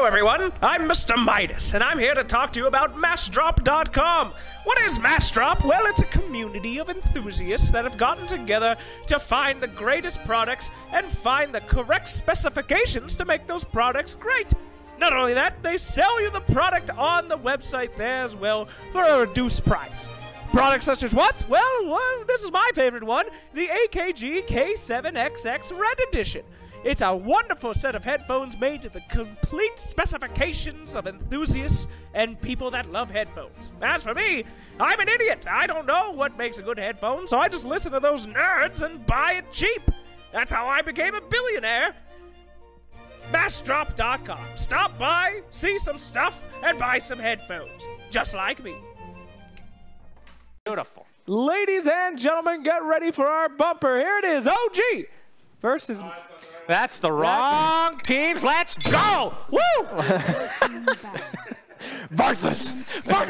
Hello everyone, I'm Mr. Midas, and I'm here to talk to you about massdrop.com. What is Massdrop? Well, it's a community of enthusiasts that have gotten together to find the greatest products and find the correct specifications to make those products great. Not only that, they sell you the product on the website there as well for a reduced price. Products such as what? Well, this is my favorite one, the AKG K7XX Red Edition. It's a wonderful set of headphones made to the complete specifications of enthusiasts and people that love headphones. As for me, I'm an idiot. I don't know what makes a good headphone, so I just listen to those nerds and buy it cheap. That's how I became a billionaire. Massdrop.com. Stop by, see some stuff, and buy some headphones. Just like me. Beautiful. Ladies and gentlemen, get ready for our bumper. Here it is, OG versus... That's the wrong teams. Let's go! Woo! Versus! All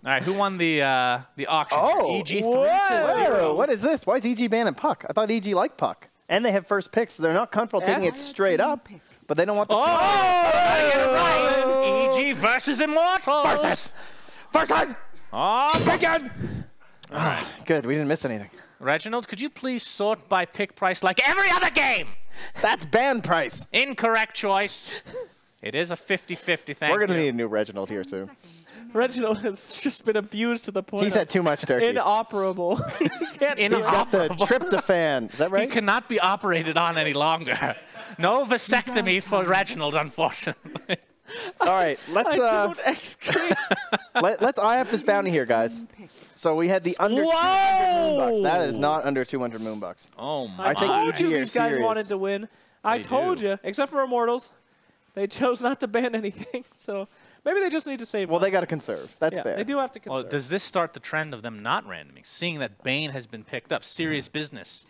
right, who won the auction? Oh, EG 3-0. What is this? Why is EG banning Puck? I thought EG liked Puck. And they have first pick, so they're not comfortable taking it straight up, but they don't want the EG versus Immortals. Versus! Oh, again! Good, we didn't miss anything. Reginald, could you please sort by pick price like every other game? That's ban price. Incorrect choice. It is a 50-50, thank We're going to you. need a new Reginald here soon. Reginald has just been abused to the point He's had too much turkey. inoperable. He's got the tryptophan. Is that right? He cannot be operated on any longer. No vasectomy for Reginald, unfortunately. All right, let's let's eye up this bounty here, guys. So we had the under 200 moonbucks. That is not under 200 moonbucks. Oh my! I told EG you are these guys serious. wanted to win. I told you, except for Immortals, they chose not to ban anything. So maybe they just need to save. Well, money. they got to conserve. That's fair. They do have to conserve. Well, does this start the trend of them not randoming? Seeing that Bane has been picked up, serious business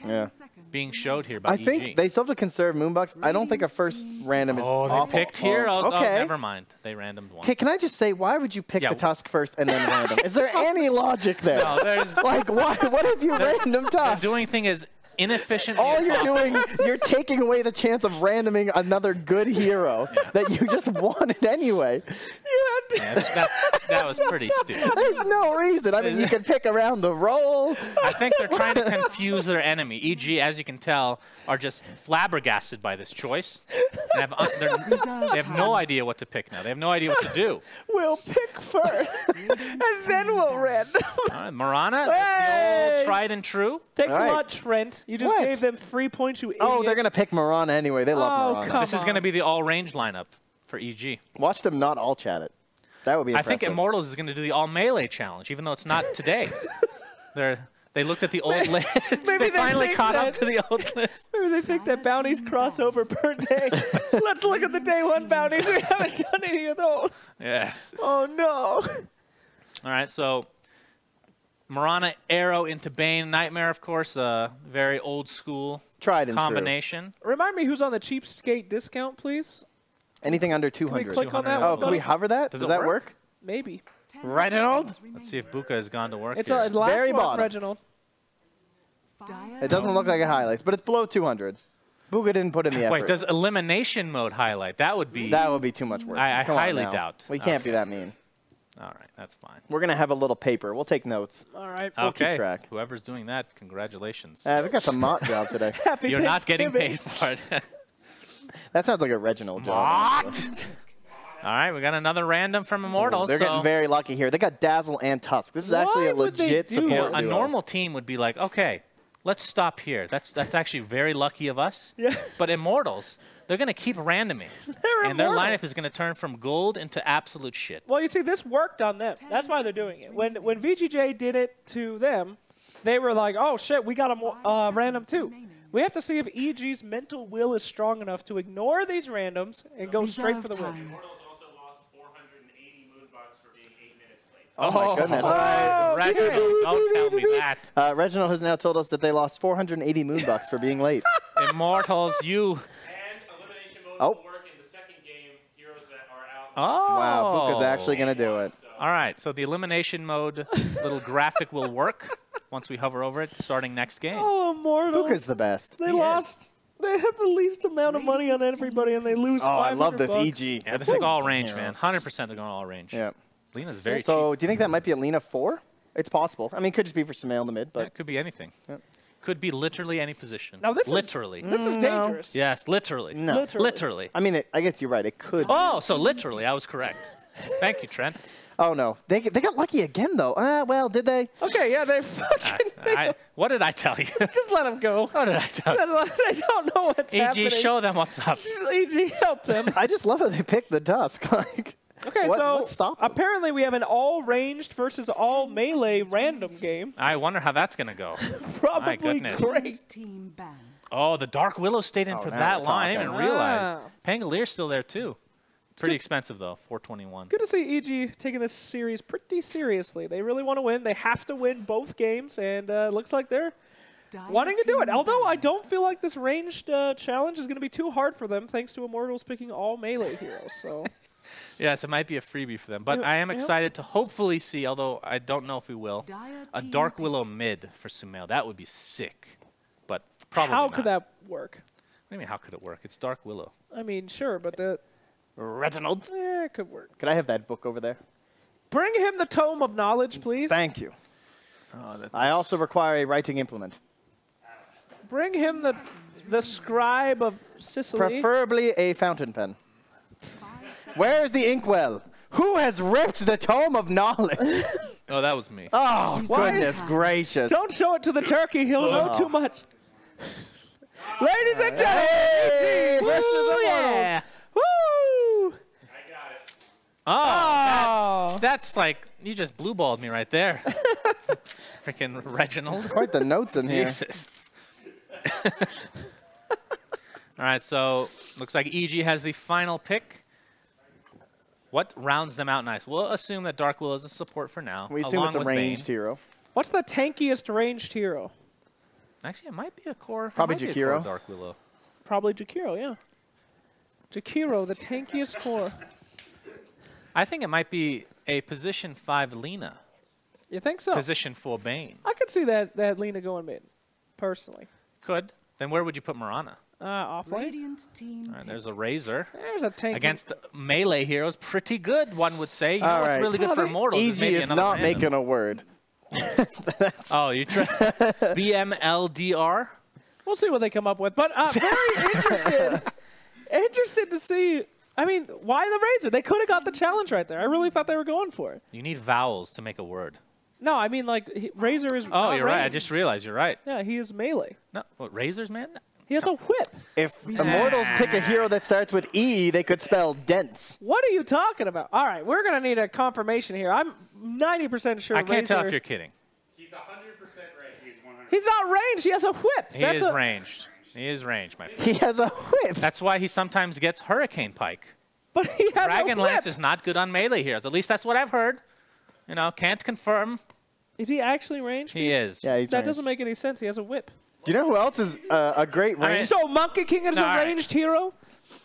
being showed here by I EG. think they still have to conserve moonbucks. I don't think a first random is awful. They picked here? Oh, okay. never mind. They randomed one. Okay, can I just say, why would you pick the Tusk first and then random? Is there any logic there? No, there's... Like, why? What if you random Tusk? The doing thing is inefficient. All you're doing, you're taking away the chance of randoming another good hero that you just wanted anyway. That was pretty stupid. There's no reason. I mean, you can pick around the roll. I think they're trying to confuse their enemy. EG, as you can tell, are just flabbergasted by this choice. They have no idea what to pick now. They have no idea what to do. We'll pick first, and then we'll random. All right, Marana, Hey! the old tried and true. Thanks All a right. lot, Trent. You just gave them 3 points, you idiot. Oh, they're going to pick Marana anyway. They love Marana. come This is going to be the all-range lineup for EG. Watch them not all chat it. That would be impressive. I think Immortals is going to do the all-melee challenge, even though it's not today. They looked at the old list. They finally caught up to the old list. Maybe they think that bounties crossover per day. Let's look at the day one bounties. We haven't done any of those. Yes. Oh, no. All right, so Marana, Arrow into Bane. Nightmare, of course, a very old-school combination. Remind me who's on the cheapskate discount, please. Anything under 200. Can we click on that? Oh, can we hover that? Does that work? Maybe. Reginald? Let's see if Buka has gone to work It's here. a last Very one, bottom. Reginald. It doesn't look like it highlights, but it's below 200. Buga didn't put in the effort. Wait, does elimination mode highlight? That would be too much work. I Come on highly now. doubt. We can't be that mean. All right, that's fine. We're going to have a little paper. We'll take notes. All right. We'll keep track. Whoever's doing that, congratulations. We got some Mott job today. You're not getting paid for it. That sounds like a Reginald job. What? All right, we got another random from Immortals. They're getting very lucky here. They got Dazzle and Tusk. This is actually a legit support A duo. normal team would be like, okay, let's stop here. That's actually very lucky of us. Yeah. But Immortals, they're going to keep randoming. And their lineup is going to turn from gold into absolute shit. Well, you see, this worked on them. That's why they're doing it. When VGJ did it to them, they were like, oh, shit, we got them random too. We have to see if EG's mental will is strong enough to ignore these randoms and go straight for the win. Immortals also lost 480 moonbucks for being 8 minutes late. Oh, my goodness. Reginald, don't tell me that. Reginald has now told us that they lost 480 moonbucks for being late. Immortals, you... And elimination mode will work in the second game, heroes that are out. Oh. Wow, Buka's actually going to do it. All right, so the elimination mode little graphic will work once we hover over it, starting next game. Oh, Immortals. Buka's the best. They lost They have the least amount of money on everybody, and they lose. Oh, I love this $500. EG. Yeah, this is all range, man. 100% they're going all range. Yeah. Lena's very cheap. So, do you think that might be a Lena 4? It's possible. I mean, it could just be for Sumail in the mid, Yeah, but it could be anything. Yeah. Could be literally any position. Now, this is- literally. This is dangerous. Yes, literally. No. Literally. I mean, I guess you're right. It could. Oh, so literally, I was correct. Thank you, Trent. Oh no, they got lucky again though. Well, did they? Okay, yeah, they fucking. What did I tell you? Just let them go. What did I tell you? They don't know what's happening. EG, show them what's up. EG, help them. I just love how they picked the Dusk. Like, Okay, what stopped them? apparently we have an all-ranged versus all-melee random game. I wonder how that's going to go. Probably goodness. great. Team ban. Oh, the Dark Willow stayed in for now that we're line. I didn't talking. even realize. Ah. Pangalier's still there, too. Pretty expensive, though. 421. Good to see EG taking this series pretty seriously. They really want to win. They have to win both games, and looks like they're wanting to do it. Although I don't feel like this ranged challenge is going to be too hard for them, thanks to Immortals picking all melee heroes. So. Yes, it might be a freebie for them. But Yeah, I am yeah. excited to hopefully see, although I don't know if we will, a Dark Willow mid for Sumail. That would be sick. But probably How not. could that work? What do you mean, how could it work? It's Dark Willow. I mean, sure, but Reginald, it could work. could I have that book over there? Bring him the Tome of Knowledge, please. Thank you. I also require a writing implement, Bring him the Scribe of Sicily. preferably a fountain pen. Where is the inkwell? Who has ripped the Tome of Knowledge? Oh, that was me. Oh, goodness gracious. Don't show it to the turkey. He'll know too much. Ladies and gentlemen, Hey, EG versus Immortals. Woo! Oh, that's like, you just blue-balled me right there. Freaking Reginald. Quite the notes in here. Jesus. All right, so looks like EG has the final pick. What rounds them out nice? We'll assume that Dark Willow is a support for now. We assume along it's a with ranged Bane. hero. What's the tankiest ranged hero? Actually, it might be a core. it Probably might be a core Jakiro. Dark Willow. Probably Jakiro, yeah. Jakiro, the tankiest core. I think it might be a position 5 Lena. You think so? Position 4 Bane. I could see that Lena going mid, personally. Could. Then where would you put Marana? Off lane. Radiant team. All right, there's a Razor. There's a tank. Against melee heroes, pretty good, one would say. You know All what's right. really good for Immortals is EG maybe is another not random. making a word. Oh, you try BMLDR? We'll see what they come up with. But very interested to see. I mean, why the Razor? They could have got the challenge right there. I really thought they were going for it. You need vowels to make a word. No, I mean, like, Razor is. Oh, not you're right. I ranged. just realized you're right. Yeah, he is melee. No, what, Razors, man? He has a whip. If Immortals pick a hero that starts with E, they could spell dense. What are you talking about? All right, we're going to need a confirmation here. I'm 90% sure I can't tell if Razor- you're kidding. He's 100% right. He's 100%. He's not ranged. He has a whip. He That's is a, ranged. He is ranged, my friend. He has a whip. That's why he sometimes gets Hurricane Pike. But he has Dragon a whip. Lance is not good on melee heroes. At least that's what I've heard. You know, can't confirm. Is he actually ranged? He is. Yeah, he's That ranged. doesn't make any sense. He has a whip. Do you know who else is a great I mean- range? So Monkey King is No, a all right. ranged hero?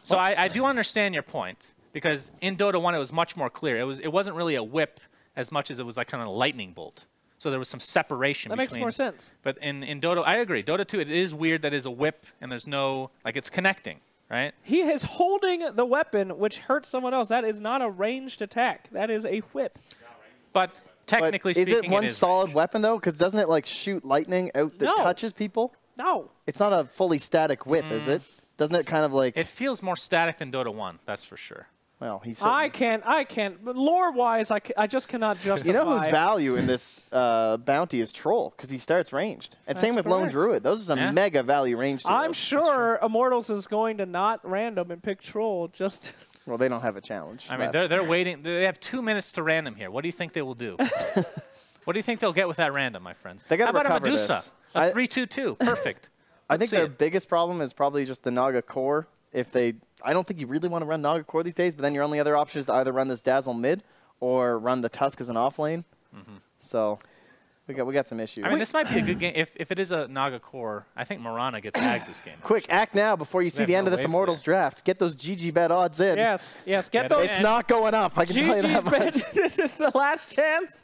So I do understand your point, because in Dota 1 it was much more clear. It wasn't really a whip as much as it was like kind of a lightning bolt. So there was some separation That between. makes more sense. But in Dota, I agree. Dota 2, it is weird that it's a whip and there's no, like, it's connecting, right? He is holding the weapon, which hurts someone else. That is not a ranged attack. That is a whip. But But technically is speaking, it one is solid ranged. weapon though? Because doesn't it like shoot lightning out that No. touches people? No. It's not a fully static whip, is it? Doesn't it kind of like? It feels more static than Dota 1, that's for sure. Well, he's. I can't. But lore-wise, I just cannot justify. You know whose value in this bounty is Troll, because he starts ranged. And same That's with Lone correct. Druid. Those are some Yeah. mega value ranged heroes. I'm sure Immortals is going to not random and pick Troll just... Well, they don't have a challenge. I mean, left. they're waiting. They have 2 minutes to random here. What do you think they will do? What do you think they'll get with that random, my friends? They gotta How about a recover Medusa? this. A I- 3-2-2. Perfect. I think see their it. biggest problem is probably just the Naga core. If they, I don't think you really want to run Naga core these days, but then your only other option is to either run this Dazzle mid or run the Tusk as an off lane. So We got some issues. I mean, this might be a good game. If it is a Naga core, I think Marana gets Ags this game. Quick, act now before you see have the end no of this wave Immortals draft. Get those GG bet odds in. Yes, get Get those. It's not going up, I can tell you that GG's bet. much. This is the last chance.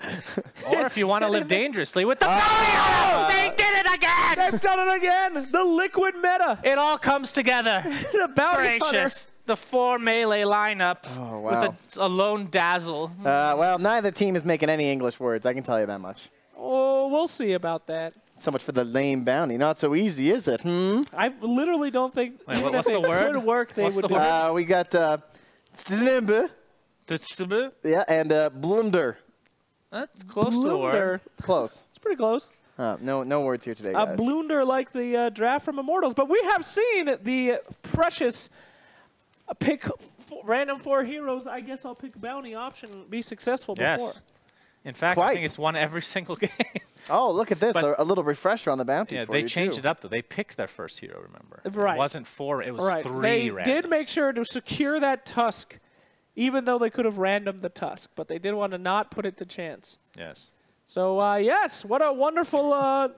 Or if you want to live dangerously with the bounty, they did it again. They've done it again. The liquid meta. It all comes together. The bounty hunter. Gracious. The 4 melee lineup wow. with a lone dazzle. Well, neither team is making any English words, I can tell you that much. Oh, we'll see about that. So much for the lame bounty. Not so easy, is it? I literally don't think Wait, even what's if the it word? could work, they What's would the do word? it. We got Snimbe, yeah, and Blunder. That's close to the word. Blunder. Close. It's pretty close. No words here today, A guys. blunder like the draft from Immortals. But we have seen the precious pick random 4 heroes. I guess I'll pick bounty option be successful Yes. before. In fact, I think it's won every single game. Oh, look at this. But- A little refresher on the bounties Yeah, for they you, changed too. it up, though. They picked their first hero, remember? Right. It wasn't 4, it was Right. 3 They randoms. did make sure to secure that Tusk, even though they could have randomed the Tusk. But they did want to not put it to chance. Yes. So, yes, what a wonderful...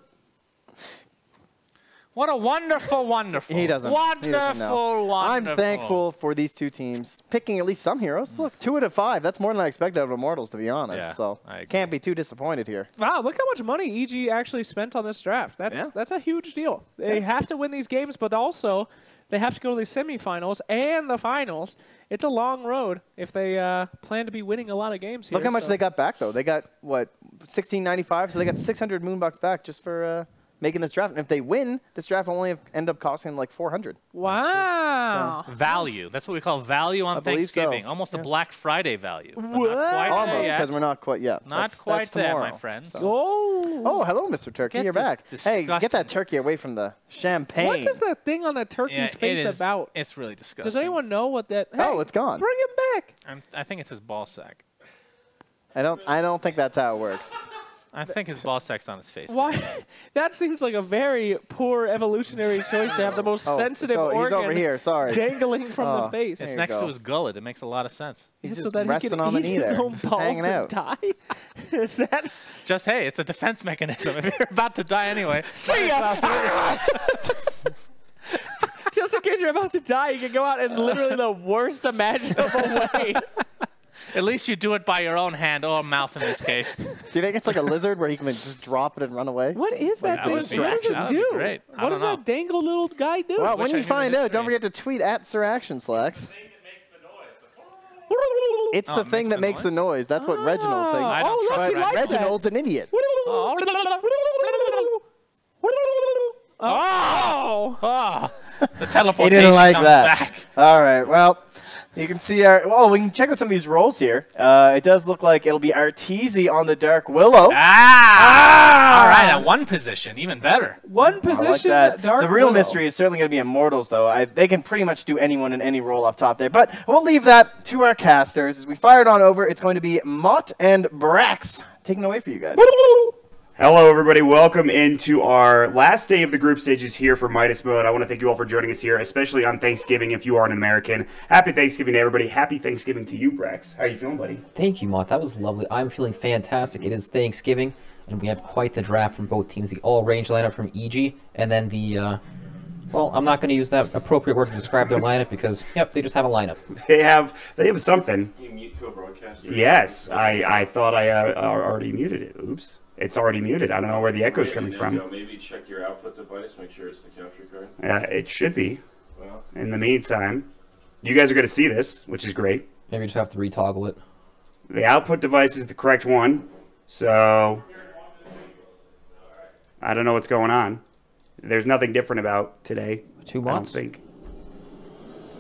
What a wonderful, wonderful. He doesn't. Wonderful, He doesn't know. wonderful. I'm thankful for these two teams picking at least some heroes. Look, 2 out of 5. That's more than I expected out of Immortals, to be honest. Yeah, So I agree. can't be too disappointed here. Wow, look how much money EG actually spent on this draft. That's a huge deal. They have to win these games, but also they have to go to the semifinals and the finals. It's a long road if they plan to be winning a lot of games here. Look how much they got back, though. They got, what, $16.95? So they got 600 Moonbucks back just for making this draft. And if they win, this draft will only end up costing them like 400. Wow. Value. That's what we call value on I believe so. Thanksgiving. Almost a Yes. Black Friday value. but What? Not quite Almost, there because yet. we're not quite yet. Not That's quite there, my tomorrow. friends. So. Oh. Hello, Mr. Turkey. Get You're this back. Hey, get disgusting- that turkey away from the champagne. What is that thing on the turkey's Yeah, face it is, about? It's really disgusting. Does anyone know what that... Oh, Hey, it's gone. Bring him back. I think it's his ball sack. I don't think that's how it works. I think his ball sack's on his face. Why? That seems like a very poor evolutionary choice to have the most sensitive He's organ over here. Sorry. dangling from Oh. the face. It's you next go. to his gullet. It makes a lot of sense. He's so just that he resting can on the eat knee his there. own Just balls hanging and out. die? Is that... Just, hey, it's a defense mechanism. If you're about to die anyway. See ya! Just in case you're about to die, you can go out in literally the worst imaginable way. At least you do it by your own hand or mouth in this case. Do you think it's like a lizard where he can just drop it and run away? What is that That thing? would What be does actually- it that would be do? great. I What don't does know. that dangle little guy do? Well, wish when I you knew the find out, history. don't forget to tweet at Sir Action Slacks. Thing that makes the noise. It's Oh, the it thing makes that the makes the noise. That's what Reginald thinks. I don't Oh, look, trust he Reginald. likes that. Reginald's an idiot. Oh! Oh, the teleportation He didn't like comes that. back. All right, well, you can see our... Well, we can check out some of these rolls here. It does look like it'll be Arteezy on the Dark Willow. All right, at one position, even better. One I like position, that. Dark The real Willow. mystery is certainly going to be Immortals, though. They can pretty much do anyone in any role up top there. But we'll leave that to our casters. As we fire it on over, it's going to be Mott and Brax taking it away for you guys. Hello, everybody. Welcome into our last day of the group stages here for Midas Mode. I want to thank you all for joining us here, especially on Thanksgiving if you are an American. Happy Thanksgiving to everybody. Happy Thanksgiving to you, Brax. How are you feeling, buddy? Thank you, Mott. That was lovely. I'm feeling fantastic. It is Thanksgiving, and we have quite the draft from both teams. The all-range lineup from EG, and then the, well, I'm not going to use that appropriate word to describe their lineup because, yep, they just have a lineup. They have something. You mute to a broadcaster? Yes, I thought I already muted it. Oops. It's already muted. I don't know where the echo's coming from. Maybe check your output device, make sure it's the capture card. It should be. Well, In the meantime, you guys are going to see this, which is great. Maybe you just have to retoggle it. The output device is the correct one, so I don't know what's going on. There's nothing different about today. 2 I don't months? think.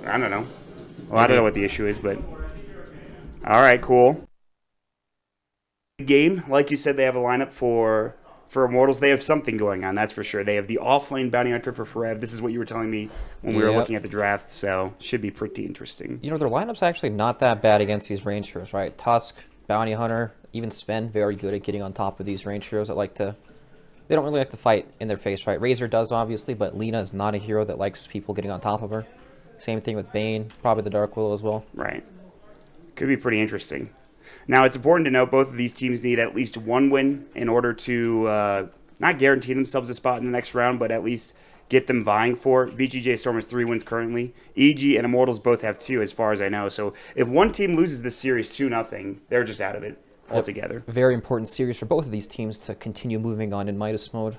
I don't know. Well, I don't know what the issue is, but all right, cool. Game, like you said, they have a lineup for Immortals. They have something going on, that's for sure. They have the off-lane bounty hunter for Forev. This is what you were telling me when we were Yep. looking at the draft, so should be pretty interesting. You know, their lineup's actually not that bad against these range heroes, right? Tusk, Bounty Hunter, even Sven, very good at getting on top of these range heroes that like to... They don't really like to fight in their face, right? Razor does, obviously, but Lina is not a hero that likes people getting on top of her. Same thing with Bane, probably the Dark Willow as well. Right. Could be pretty interesting. Now, it's important to note both of these teams need at least one win in order to not guarantee themselves a spot in the next round, but at least get them vying for it. VGJ Storm has 3 wins currently. EG and Immortals both have 2, as far as I know. So if one team loses this series 2-0, they're just out of it altogether. Very important series for both of these teams to continue moving on in Midas mode.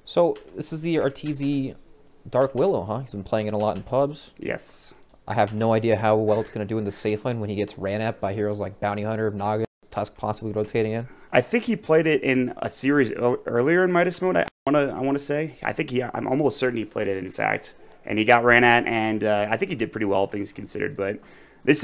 So this is the Arteezy Dark Willow, huh? He's been playing it a lot in pubs. Yes. I have no idea how well it's going to do in the safe lane when he gets ran at by heroes like Bounty Hunter, Naga, Tusk possibly rotating in. I think he played it in a series earlier in Midas mode. I want to say. I'm almost certain he played it, in fact, and he got ran at, and I think he did pretty well, things considered. But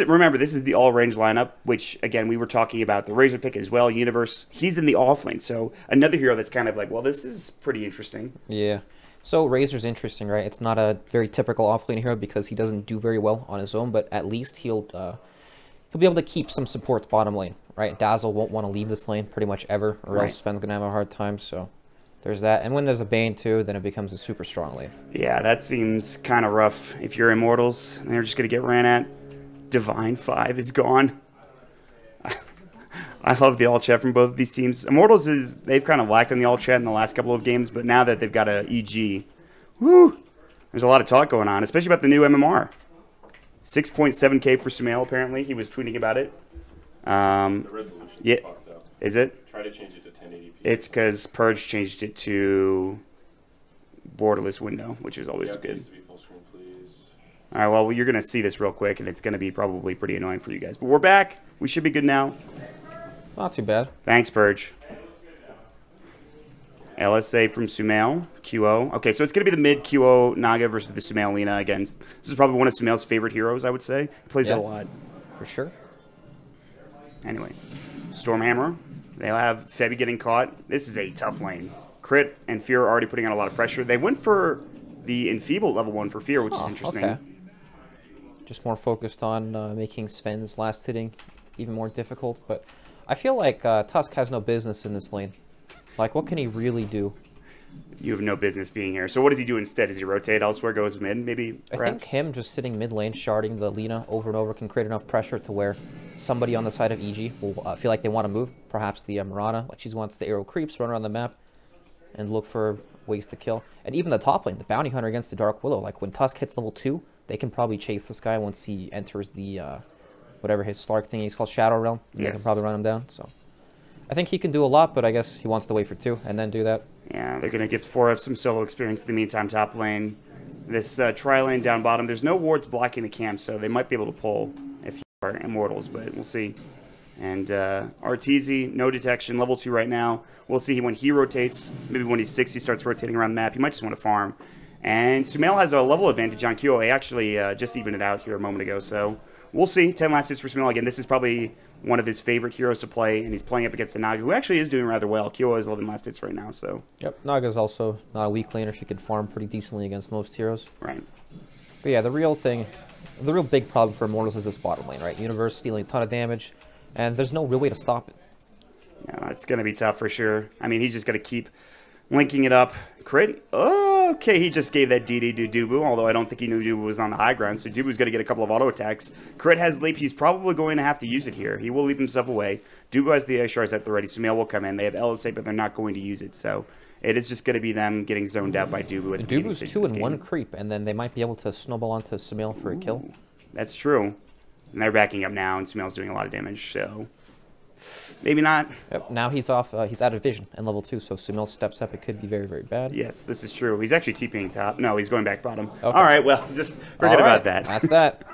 remember, this is the all range lineup, which again we were talking about the Razor pick as well. Universe, he's in the off lane, so another hero that's kind of like, well, this is pretty interesting. Yeah. So Razor's interesting, right? It's not a very typical offlane hero because he doesn't do very well on his own, but at least he'll be able to keep some support bottom lane, right? Dazzle won't want to leave this lane pretty much ever, or else Sven's gonna have a hard time. So there's that. And when there's a Bane too, then it becomes a super strong lane. Yeah, that seems kind of rough. If you're Immortals and they're just gonna get ran at, Divine 5 is gone. I love the all chat from both of these teams. Immortals they've kind of lacked in the all chat in the last couple of games, but now that they've got a EG, whoo, there's a lot of talk going on, especially about the new MMR. 6.7K for Sumail, apparently. He was tweeting about it. The resolution popped up. Is it? Try to change it to 1080p. It's because Purge changed it to borderless window, which is always good. Please to be full screen, please. All right, well, you're going to see this real quick, and it's going to be probably pretty annoying for you guys. But we're back. We should be good now. Not too bad. Thanks, Purge. LSA from Sumail, QO. Okay, so it's going to be the mid QO Naga versus the Sumail Lina against. This is probably one of Sumail's favorite heroes, I would say. He plays it a lot. For sure. Anyway, Stormhammer. They'll have Febby getting caught. This is a tough lane. Crit and Fear are already putting on a lot of pressure. They went for the Enfeeble level 1 for Fear, which is interesting. Okay. Just more focused on making Sven's last hitting even more difficult, but I feel like Tusk has no business in this lane. Like, what can he really do? You have no business being here. So what does he do instead? Does he rotate elsewhere, goes mid, maybe, perhaps? I think him just sitting mid lane, sharding the Lina over and over can create enough pressure to where somebody on the side of EG will feel like they want to move. Perhaps the Murata, like she wants the arrow creeps, run around the map, and look for ways to kill. And even the top lane, the Bounty Hunter against the Dark Willow, like when Tusk hits level 2, they can probably chase this guy once he enters the, whatever his Slark thing is called, Shadow Realm. They can probably run him down, so. I think he can do a lot, but I guess he wants to wait for 2 and then do that. Yeah, they're going to give 4F some solo experience in the meantime, top lane. This tri-lane down bottom, there's no wards blocking the camp, so they might be able to pull if you are Immortals, but we'll see. And Arteezy, no detection, level 2 right now. We'll see when he rotates. Maybe when he's 6, he starts rotating around the map. He might just want to farm. And Sumail has a level advantage on QoA. Actually just evened it out here a moment ago, so we'll see. 10 last hits for Sumail. Again, this is probably one of his favorite heroes to play, and he's playing up against the Naga, who actually is doing rather well. QoA is 11 last hits right now, so. Yep, Naga's also not a weak laner. She can farm pretty decently against most heroes. Right. But yeah, the real big problem for Immortals is this bottom lane, right? Universe stealing a ton of damage, and there's no real way to stop it. Yeah, it's going to be tough for sure. I mean, he's just going to keep linking it up. Crit. Okay, he just gave that DD to Dubu, although I don't think he knew Dubu was on the high ground, so Dubu's going to get a couple of auto attacks. Crit has leap. He's probably going to have to use it here. He will leap himself away. Dubu has the Shards at the ready. Sumail will come in. They have LSA, but they're not going to use it, so it is just going to be them getting zoned out by Dubu at the beginning Dubu's 2 and 1 creep, and then they might be able to snowball onto Sumail for a kill. That's true. And they're backing up now, and Sumail's doing a lot of damage, so maybe not. Yep, now he's off. He's out of vision in level 2, so Sumail steps up. It could be very, very bad. Yes, this is true. He's actually TPing top. No, he's going back bottom. Okay. All right, well, just forget about that. That's that.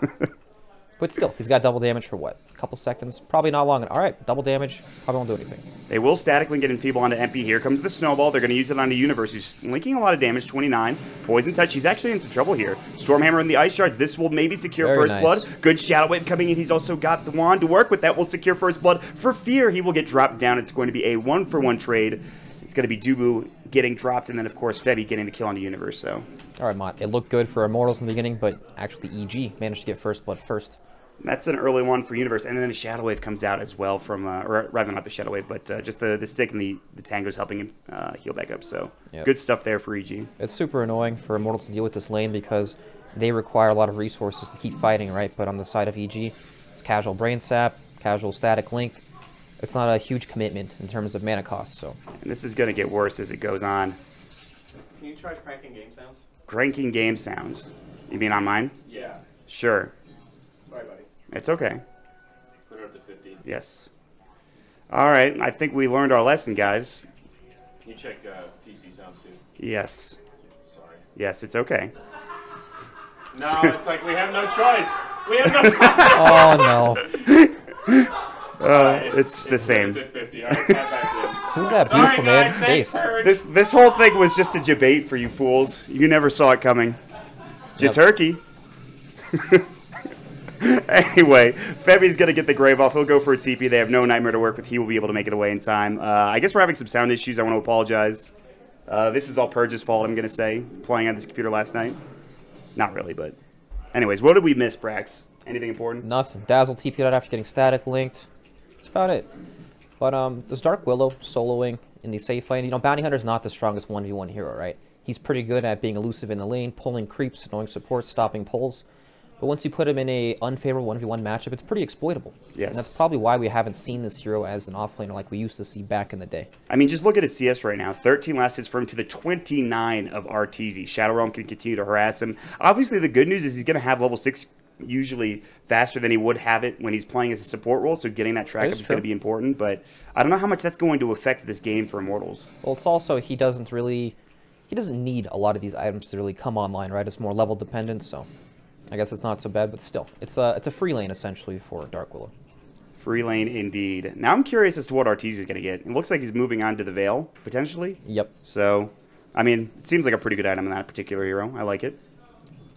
But still, he's got double damage for what? A couple seconds? Probably not long. All right, double damage. Probably won't do anything. They will statically get Enfeeble onto MP. Here comes the Snowball. They're going to use it onto Universe, who's linking a lot of damage, 29. Poison Touch. He's actually in some trouble here. Stormhammer and the Ice Shards. This will maybe secure Very first nice. blood. Good Shadow Wave coming in. He's also got the Wand to work with. That will secure first blood. For Fear, he will get dropped down. It's going to be a 1-for-1 trade. It's going to be Dubu getting dropped, and then, of course, Febby getting the kill on the Universe. So, all right, Mott. It looked good for Immortals in the beginning, but actually EG managed to get first blood first. that's an early one for Universe. And then the Shadow Wave comes out as well from, or rather not the Shadow Wave, but just the stick and the Tango's helping him heal back up. So good stuff there for EG. It's super annoying for Immortals to deal with this lane because they require a lot of resources to keep fighting, right? But on the side of EG, it's casual Brain Sap, casual static link. It's not a huge commitment in terms of mana cost, so. And this is going to get worse as it goes on. Can you try cranking game sounds? Cranking game sounds. You mean on mine? Yeah. Sure. Sorry, buddy. It's okay. Put it up to 50. Yes. All right. I think we learned our lesson, guys. Can you check PC sounds too? Yes. Sorry. Yes, it's okay. No, it's like we have no choice. We have no choice. Oh no. It's the same. It's at 50. All right, tap back in. Who's that Sorry, beautiful man's guys, face? thanks, This whole thing was just a debate for you fools. You never saw it coming. Yep. Turkey. Anyway, Febby's going to get the grave off. He'll go for a TP. They have no Nightmare to work with. He will be able to make it away in time. I guess we're having some sound issues. I want to apologize. This is all Purge's fault, I'm going to say, playing on this computer last night. Not really, but... Anyways, what did we miss, Brax? Anything important? Nothing. Dazzle TP'd out after getting static linked. That's about it. But this Dark Willow soloing in the safe lane, you know, Bounty Hunter's not the strongest 1v1 hero, right? He's pretty good at being elusive in the lane, pulling creeps, annoying support, stopping pulls. But once you put him in a unfavorable 1v1 matchup, it's pretty exploitable. Yes. And that's probably why we haven't seen this hero as an offlaner like we used to see back in the day. I mean, just look at his CS right now. 13 last hits for him to the 29 of RTZ. Shadow Realm can continue to harass him. Obviously, the good news is he's going to have level 6 usually faster than he would have it when he's playing as a support role, so getting that track up is going to be important. But I don't know how much that's going to affect this game for Immortals. Well, it's also he doesn't need a lot of these items to really come online, right? It's more level dependent, so I guess it's not so bad, but still. It's a free lane, essentially, for Dark Willow. Free lane, indeed. Now I'm curious as to what RTZ is going to get. It looks like he's moving on to the Veil, potentially. Yep. So, I mean, it seems like a pretty good item in that particular hero. I like it.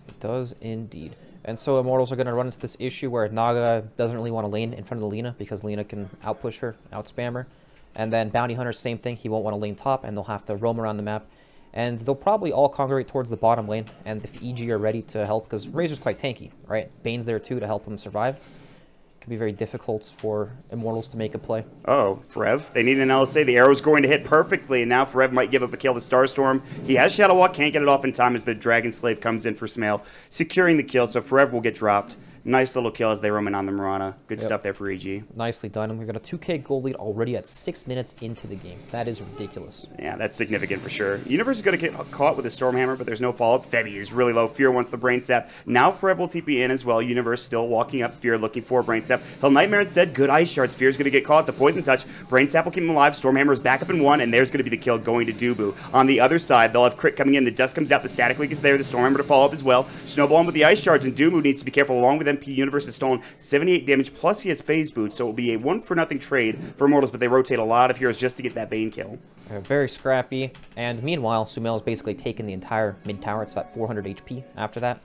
It does indeed. And so Immortals are going to run into this issue where Naga doesn't really want to lane in front of the Lina because Lina can outpush her, outspam her. And then Bounty Hunter, same thing. He won't want to lane top, and they'll have to roam around the map. And they'll probably all congregate towards the bottom lane. And if EG are ready to help, because Razor's quite tanky, right? Bane's there too to help him survive. It can be very difficult for Immortals to make a play. Oh, Forev. They need an LSA. The arrow's going to hit perfectly, and now Forev might give up a kill to Starstorm. He has Shadow Walk, can't get it off in time as the Dragon Slave comes in for Smale, securing the kill, so Forev will get dropped. Nice little kill as they roam in on the Mirana. Good stuff there for EG. Nicely done. And we've got a 2K gold lead already at 6 minutes into the game. That is ridiculous. Yeah, that's significant for sure. Universe is going to get caught with a Stormhammer, but there's no follow-up. Febby is really low. Fear wants the Brain Sap. Now Forever will TP in as well. Universe still walking up. Fear looking for Brain Sap. He'll Nightmare instead. Good Ice Shards. Fear's going to get caught. The Poison Touch. Brain Sap will keep him alive. Stormhammer is back up in 1, and there's going to be the kill going to Dubu. On the other side, they'll have Crit coming in. The Dust comes out. The Static Link is there. The Stormhammer to follow up as well. Snowball with the Ice Shards, and Dubu needs to be careful along with MP. Universe is stolen 78 damage, plus he has Phase Boot, so it will be a 1-for-0 trade for Immortals, but they rotate a lot of heroes just to get that Bane kill. Very scrappy, and meanwhile, Sumail has basically taken the entire mid tower. It's at 400 HP after that.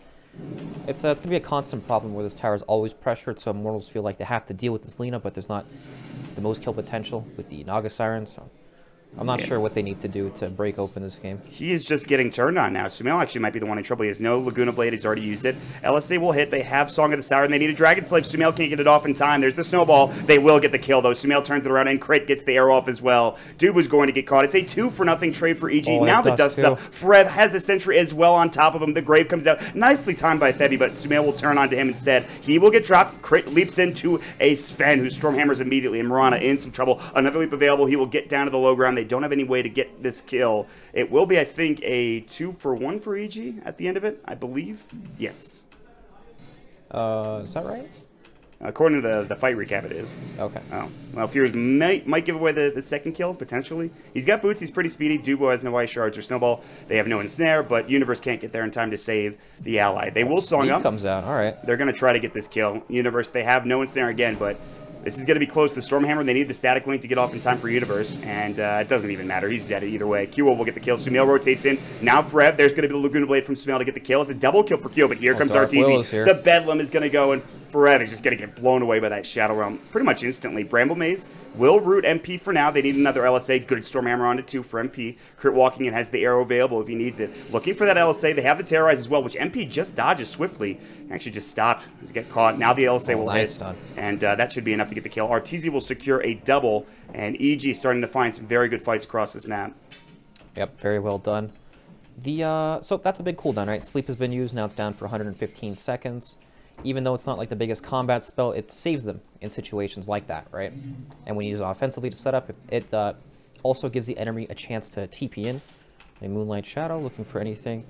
It's going to be a constant problem where this tower is always pressured, so Immortals feel like they have to deal with this Lina, but there's not the most kill potential with the Naga Siren, so I'm not sure what they need to do to break open this game. He is just getting turned on now. Sumail actually might be the one in trouble. He has no Laguna Blade. He's already used it. LSA will hit. They have Song of the Siren. They need a Dragon Slave. Sumail can't get it off in time. There's the Snowball. They will get the kill, though. Sumail turns it around, and Crit gets the arrow off as well. Dubu's going to get caught. It's a 2-for-0 trade for EG. Now the Dust up. Fred has a Sentry as well on top of him. The Grave comes out. Nicely timed by Febby, but Sumail will turn on to him instead. He will get dropped. Crit leaps into a Sven, who Stormhammers immediately, and Mirana in some trouble. Another leap available. He will get down to the low ground. They don't have any way to get this kill. It will be, I think, a 2-for-1 for EG at the end of it, I believe. Yes. Is that right? According to the fight recap, it is. Okay. Oh. Well, Fears might give away the second kill, potentially. He's got boots. He's pretty speedy. Dubo has no Ice Shards or Snowball. They have no Ensnare, but Universe can't get there in time to save the ally. They will Song up. Comes out. All right. They're going to try to get this kill. Universe, they have no Ensnare again, but this is going to be close to Stormhammer. They need the Static Link to get off in time for Universe, and it doesn't even matter. He's dead either way. Kyo will get the kill. Sumail rotates in. Now Forev, there's going to be the Laguna Blade from Sumail to get the kill. It's a double kill for Kyo, but here comes RTZ. The Bedlam is going to go, and Forev is just going to get blown away by that Shadow Realm pretty much instantly. Bramble Maze will root MP for now. They need another LSA. Good Stormhammer onto 2 for MP. Crit walking and has the arrow available if he needs it. Looking for that LSA. They have the Terrorize as well, which MP just dodges swiftly. Actually just stopped as he get caught. Now the LSA will hit, and that should be enough to get the kill. RTZ will secure a double, and EG starting to find some very good fights across this map. Yep, very well done. So that's a big cooldown, right? Sleep has been used. Now it's down for 115 seconds. even though it's not like the biggest combat spell, it saves them in situations like that, right? And when you use it offensively to set up, it also gives the enemy a chance to TP in. A Moonlight Shadow, looking for anything.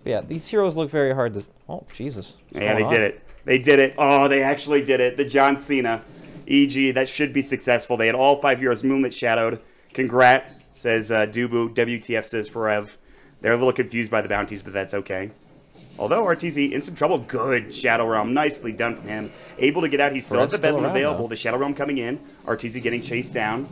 But yeah, these heroes look very hard to... Oh, Jesus. Yeah, they did it. They did it. Oh, they actually did it. The John Cena. EG, that should be successful. They had all 5 heroes Moonlit Shadowed. Congrat, says Dubu. WTF says Forev. They're a little confused by the bounties, but that's okay. Although RTZ in some trouble. Good Shadow Realm. Nicely done from him. Able to get out. He still has the Bedlam available. The Shadow Realm coming in. RTZ getting chased down.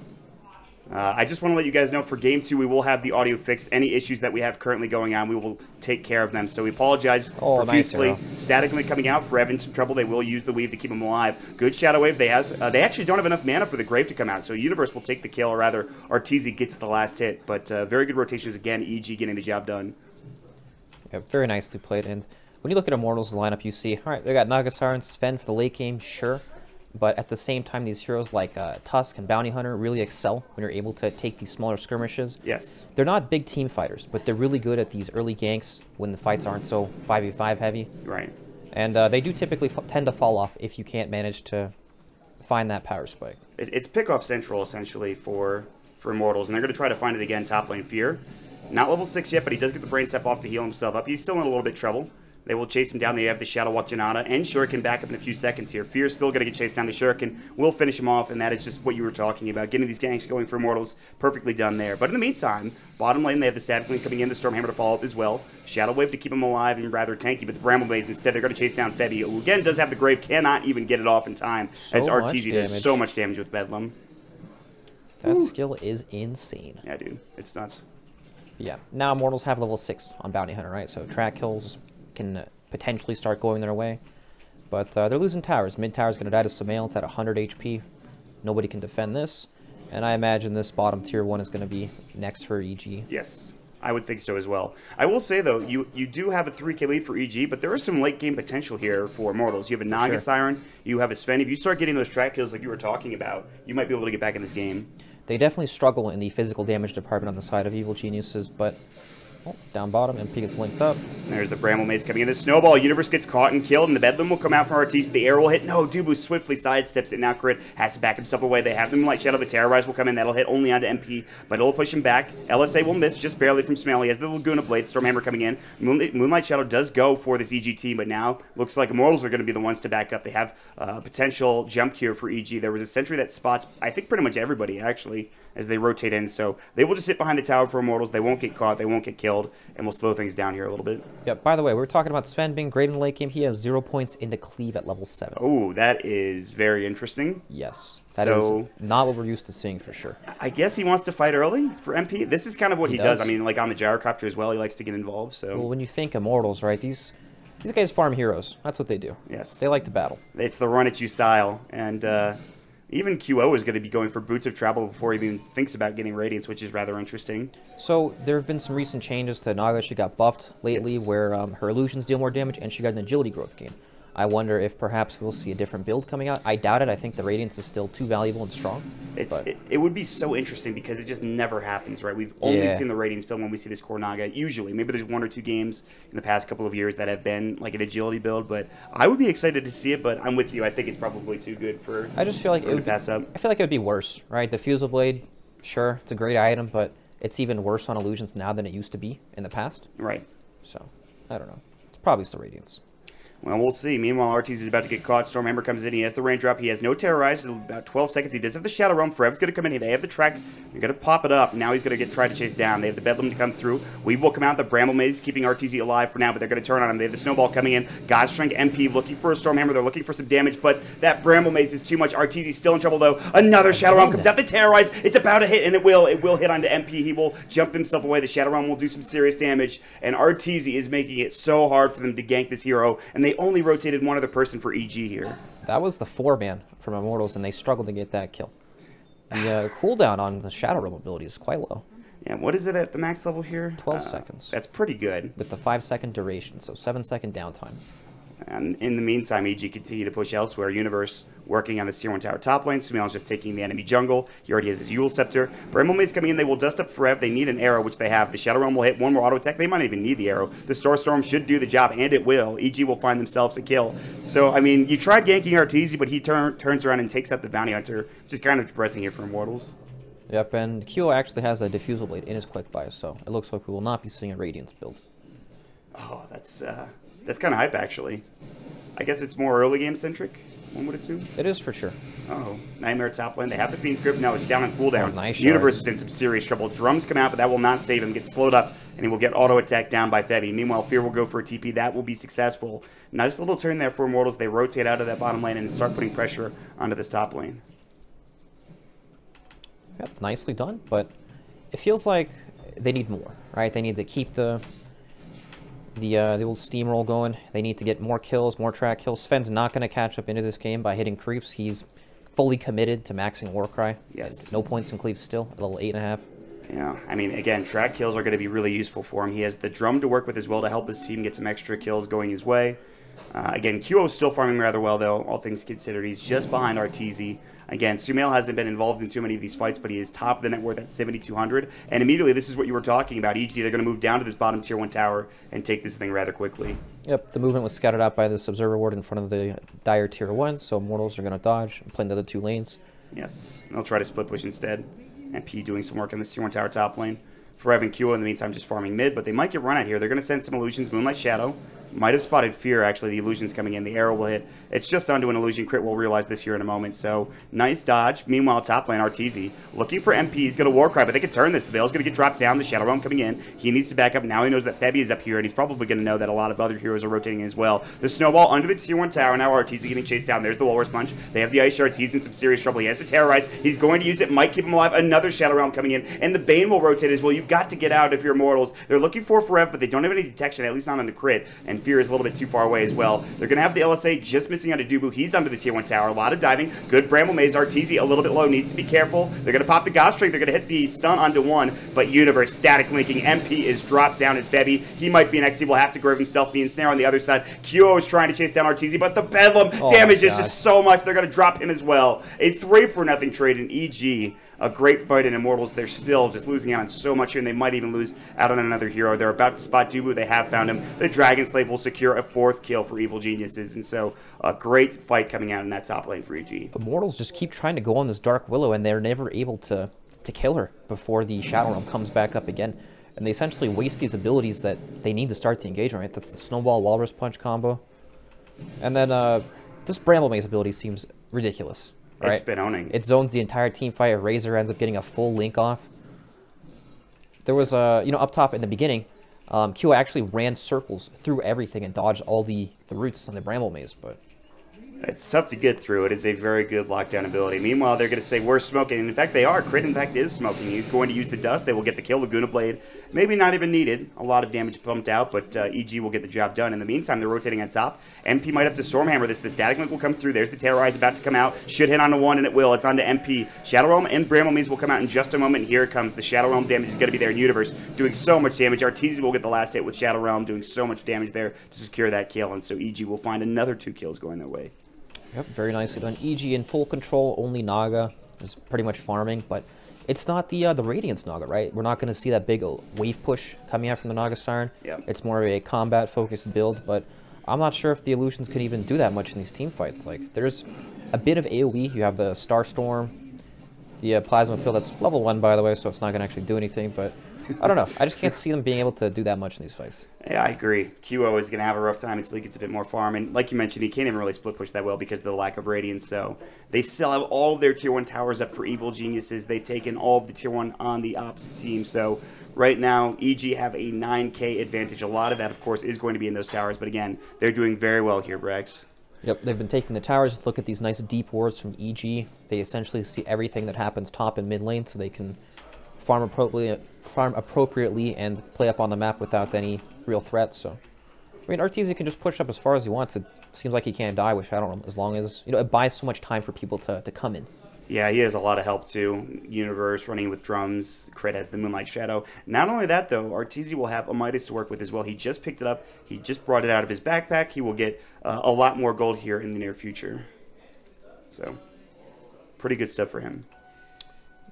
I just want to let you guys know for Game 2, we will have the audio fixed. Any issues that we have currently going on, we will take care of them. So we apologize profusely. Statically coming out for Evan some trouble. They will use the Weave to keep him alive. Good Shadow Wave. They actually don't have enough mana for the Grave to come out. So Universe will take the kill, or rather, Arteezy gets the last hit. But very good rotations again. EG getting the job done. Yeah, very nicely played. And when you look at Immortals' lineup, you see, all right, they got Nagasar and Sven for the late game, sure. But at the same time, these heroes like Tusk and Bounty Hunter really excel when you're able to take these smaller skirmishes. Yes. They're not big team fighters, but they're really good at these early ganks when the fights aren't so 5v5 heavy. Right. And they do typically tend to fall off if you can't manage to find that power spike. It's pick-off central, essentially, for Immortals, and they're going to try to find it again top lane. Fear. Not level 6 yet, but he does get the Brain Step off to heal himself up. He's still in a little bit of trouble. They will chase him down. They have the Shadow Walk Janata and Shuriken back up in a few seconds here. Fear's still going to get chased down. The Shuriken will finish him off, and that is just what you were talking about. Getting these ganks going for Immortals, perfectly done there. But in the meantime, bottom lane, they have the Static Link coming in, the Stormhammer to follow up as well. Shadow Wave to keep him alive and rather tanky, but the Bramble Maze instead, they're going to chase down Febby, who again does have the Grave, cannot even get it off in time, as RTZ does so much damage with Bedlam. That skill is insane. Yeah, dude. It's nuts. Yeah. Now Immortals have level 6 on Bounty Hunter, right? So track kills can potentially start going their way. But they're losing towers. Mid tower's going to die to Sumail. It's at 100 HP. Nobody can defend this. And I imagine this bottom tier 1 is going to be next for EG. Yes, I would think so as well. I will say, though, you do have a 3k lead for EG, but there is some late game potential here for Immortals. You have a Naga Siren, you have a Sven. If you start getting those track kills like you were talking about, you might be able to get back in this game. They definitely struggle in the physical damage department on the side of Evil Geniuses, but down bottom, MP gets linked up. And there's the Bramble Maze coming in. The Snowball Universe gets caught and killed, and the Bedlam will come out from Arteezy. The arrow will hit. No, Dubu swiftly sidesteps it. Now Crit has to back himself away. They have the Moonlight Shadow. The Terrorize will come in. That'll hit only onto MP, but it'll push him back. LSA will miss just barely from Smail. He has the Laguna Blade. Stormhammer coming in. Moonlight Shadow does go for this EG team, but now looks like Immortals are going to be the ones to back up. They have potential jump cure for EG. There was a sentry that spots, I think, pretty much everybody, actually, as they rotate in. So they will just sit behind the tower for Immortals. They won't get caught. They won't get killed, and we'll slow things down here a little bit. Yeah, by the way, we were talking about Sven being great in the late game. He has 0 points into cleave at level 7. Oh, that is very interesting. Yes. That is not what we're used to seeing for sure. I guess he wants to fight early for MP. This is kind of what he does. I mean, like on the gyrocopter as well, he likes to get involved. So well, when you think Immortals, right, these guys farm heroes. That's what they do. Yes. They like to battle. It's the run at you style. And even QO is going to be going for Boots of Travel before he even thinks about getting Radiance, which is rather interesting. So there have been some recent changes to Naga. She got buffed lately where her illusions deal more damage, and she got an agility growth gain. I wonder if perhaps we'll see a different build coming out. I doubt it. I think the Radiance is still too valuable and strong. It would be so interesting because it just never happens, right? We've only seen the Radiance build when we see this core Naga. Usually, maybe there's 1 or 2 games in the past couple of years that have been like an agility build, but I would be excited to see it. But I'm with you. I think it's probably too good for. I just feel like it would pass up. I feel like it would be worse, right? The Fusel Blade, sure, it's a great item, but it's even worse on illusions now than it used to be in the past. Right. So I don't know. It's probably still Radiance. Well, we'll see. Meanwhile, Arteezy is about to get caught. Stormhammer comes in. He has the raindrop. He has no Terrorize. In about 12 seconds, he does have the Shadow Realm. Forev's going to come in. They have the track. They're going to pop it up. Now he's going to try to chase down. They have the Bedlam to come through. Weave will come out. The Bramble Maze keeping Arteezy alive for now, but they're going to turn on him. They have the Snowball coming in. Godstrength MP looking for a Stormhammer. They're looking for some damage, but that Bramble Maze is too much. Arteezy's still in trouble, though. Another Shadow Realm comes out. The Terrorize. It's about to hit, and it will. It will hit onto MP. He will jump himself away. The Shadow Realm will do some serious damage, and Arteezy is making it so hard for them to gank this hero, and they only rotated one other person for EG here. That was the 4-man from Immortals, and they struggled to get that kill. The cooldown on the Shadow Realm ability is quite low. Yeah, what is it at the max level here? 12 seconds. That's pretty good. With the 5-second duration, so 7-second downtime. And in the meantime, EG continue to push elsewhere. Universe working on the Tier 1 tower top lane. Sumail is just taking the enemy jungle. He already has his Yule Scepter. Bramble Maze coming in. They will dust up Forever. They need an arrow, which they have. The Shadow Realm will hit one more auto attack. They might not even need the arrow. The Star Storm should do the job, and it will. EG will find themselves a kill. So, I mean, you tried ganking Arteezy, but he turns around and takes out the Bounty Hunter, which is kind of depressing here for Immortals. Yep, and Kyo actually has a Diffusal Blade in his quick buy, so it looks like we will not be seeing a Radiance build. Oh, that's kind of hype, actually. I guess it's more early game centric, one would assume. It is for sure. Oh, Nightmare top lane. They have the Fiend's Grip. No, it's down on cooldown. Oh, nice Universe shards. is in some serious trouble. Drums come out, but that will not save him. Gets slowed up, and he will get auto attacked down by Febby. Meanwhile, Fear will go for a TP. That will be successful. Nice little turn there for Immortals. They rotate out of that bottom lane and start putting pressure onto this top lane. Yep, nicely done, but it feels like they need more, right? They need to keep the old steamroll going. They need to get more kills, more track kills. Sven's not going to catch up into this game by hitting creeps. He's fully committed to maxing Warcry. Yes. No points in cleave still, at level 8.5. Yeah, I mean, again, track kills are going to be really useful for him. He has the drum to work with as well to help his team get some extra kills going his way. Again, QO is still farming rather well, though, all things considered. He's just behind Arteezy. Again, Sumail hasn't been involved in too many of these fights, but he is top of the net worth at 7,200. And immediately, this is what you were talking about. EG, they're going to move down to this bottom tier 1 tower and take this thing rather quickly. Yep, the movement was scouted out by this Observer Ward in front of the Dire tier 1, so Immortals are going to dodge and play the other two lanes. Yes, and they'll try to split push instead. And P doing some work on this tier 1 tower top lane. Forever and QO in the meantime just farming mid, but they might get run out here. They're going to send some illusions, Moonlight Shadow. Might have spotted Fear, actually. The illusion's coming in. The arrow will hit. It's just onto an illusion crit. We'll realize this here in a moment. So, nice dodge. Meanwhile, top lane, Arteezy looking for MP. He's going to Warcry, but they can turn this. The Veil's going to get dropped down. The Shadow Realm coming in. He needs to back up. Now he knows that Febby is up here, and he's probably going to know that a lot of other heroes are rotating as well. The Snowball under the tier 1 tower. Now Arteezy getting chased down. There's the Walrus Punch. They have the Ice Shards. He's in some serious trouble. He has the Terrorize. He's going to use it. Might keep him alive. Another Shadow Realm coming in, and the Bane will rotate as well. You've got to get out if you're Immortals. They're looking for Forever, but they don't have any detection, at least not on the crit, and Fear is a little bit too far away as well. They're going to have the LSA just missing out of Dubu. He's under the tier 1 tower. A lot of diving. Good Bramble Maze. Arteezy a little bit low. Needs to be careful. They're going to pop the God Strength. They're going to hit the stun onto one, but Universe static linking. MP is dropped down at Febby. He might be next. He will have to grab himself the ensnare on the other side. QO is trying to chase down Arteezy, but the Bedlam damage is just so much. They're going to drop him as well. A 3-for-0 trade in EG. A great fight in Immortals. They're still just losing out on so much here, and they might even lose out on another hero. They're about to spot Dubu. They have found him. The Dragon Slave will secure a 4th kill for Evil Geniuses, and so a great fight coming out in that top lane for EG. Immortals just keep trying to go on this Dark Willow, and they're never able to kill her before the Shadow Realm comes back up again. And they essentially waste these abilities that they need to start the engagement, right? That's the Snowball Walrus Punch combo. And then this Bramble Maze ability seems ridiculous. Right? It's been owning. It zones the entire team fight. Razor ends up getting a full link off. There was up top in the beginning, Q actually ran circles through everything and dodged all the roots on the Bramble Maze, but it's tough to get through. It is a very good lockdown ability. Meanwhile, they're going to say, we're smoking. And in fact, they are. Crit, in fact, is smoking. He's going to use the dust. They will get the kill. Laguna Blade, maybe not even needed. A lot of damage pumped out, but EG will get the job done. In the meantime, they're rotating on top. MP might have to Stormhammer this. The Static Link will come through. There's the Terrorize about to come out. Should hit onto one, and it will. It's onto MP. Shadow Realm and Bramble Maze will come out in just a moment. Here it comes. The Shadow Realm damage is going to be there in Universe, doing so much damage. Arteezy will get the last hit with Shadow Realm, doing so much damage there to secure that kill, and so EG will find another 2 kills going their way. Yep, very nicely done. EG in full control, only Naga is pretty much farming, but it's not the Radiance Naga, right? We're not going to see that big wave push coming out from the Naga Siren. Yep. It's more of a combat-focused build, but I'm not sure if the Illusions can even do that much in these team fights. Like, there's a bit of AoE. You have the Star Storm, the Plasma Field. That's level 1, by the way, so it's not going to actually do anything, but I don't know. I just can't see them being able to do that much in these fights. Yeah, I agree. QO is going to have a rough time until he gets a bit more farm. And like you mentioned, he can't even really split push that well because of the lack of Radiance. So they still have all of their Tier 1 towers up for Evil Geniuses. They've taken all of the Tier 1 on the opposite team. So right now, EG have a 9k advantage. A lot of that, of course, is going to be in those towers. But again, they're doing very well here, Brex. Yep, they've been taking the towers. Look at these nice deep wards from EG. They essentially see everything that happens top and mid lane, so they can farm appropriately and play up on the map without any real threats. So, I mean, Arteezy can just push up as far as he wants. It seems like he can't die with Shadow Realm as long as, it buys so much time for people to come in. Yeah, he has a lot of help too. Universe running with drums. Crit has the Moonlight Shadow. Not only that though, Arteezy will have a Midas to work with as well. He just picked it up. He just brought it out of his backpack. He will get a lot more gold here in the near future. So, pretty good stuff for him.